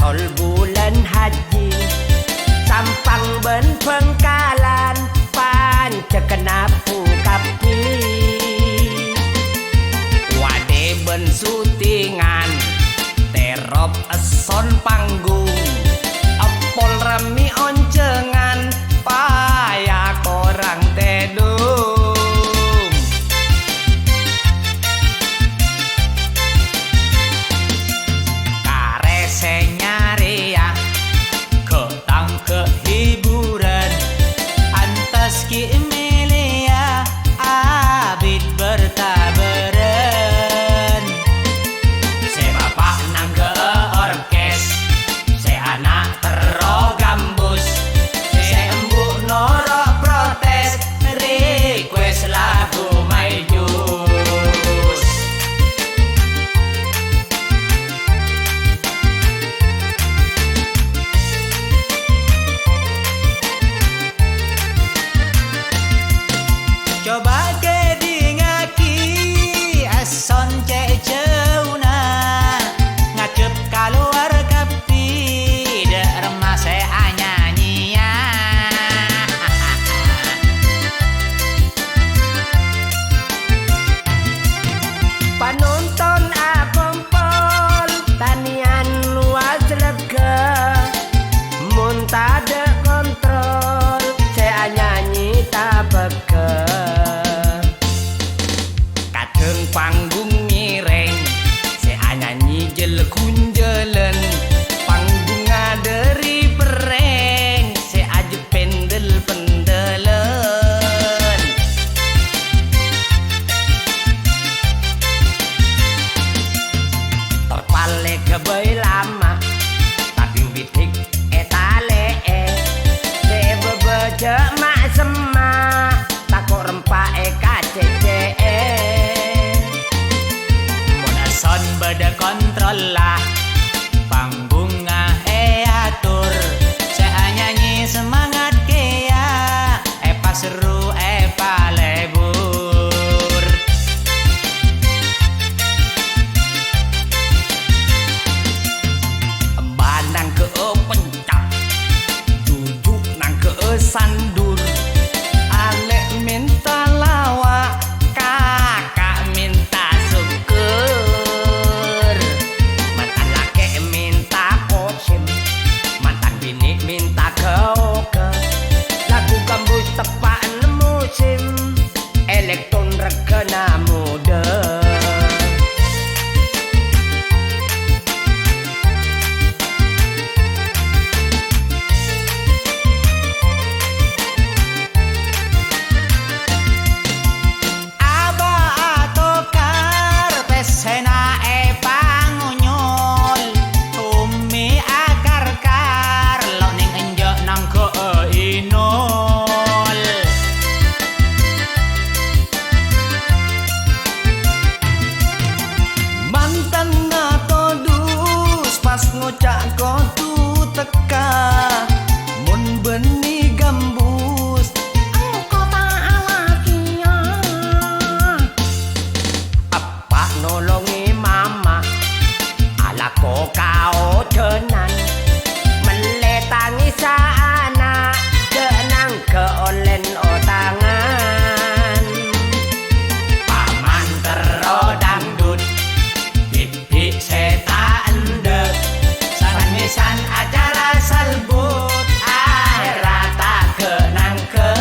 ol bulan haji sampang ben pengkalan pan cekenapu kapi wade ben syutingan terop eson panggung apol remi oncengan paya korang tedung karese nyari ya ketang kehiburan antas ki melia abid bertaberan se bapak nang ke orkes se anak tero gambus se embuk noro protes request lagu my jus coba jadi ngaki ason cek ceuna ngacep keluar kapi dek remah saya nyanyi penonton apompol tanian luas lega muntah de kontrol saya nyanyi tak beke kadang panggung mireng saya nyanyi jel kunjelen panggung ngaderi pereng saya aja pendel pendelen terpale kebai lama tapi bitik etale saya bebeje mak semak takut rempah kcce monason beda kontrol lah panggung atur saya nyanyi semangat kea pas seru pas lebur bandang ke pencak duduk nang ke sandur alek minta lawak kakak minta syukur mantan laki minta kosim mantan bini minta keoke lagu gambus tepak musim elektron regana muda sena pangunyol umi akar-kar lo ning enjok nang ke inol mantan nato dus pas ngocak kotu teka mun beni gambus kota alakia apa nolongi mama ala kau tenan meletangi sana kenang ke olen otangan paman tero dangdut pipi setan dek san acara salbut akhir rata kenang ke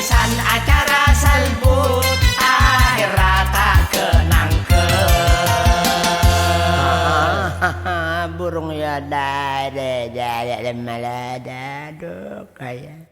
san acara salbut akhir rata kenang ke burung ya dade jadi malah daduk kayak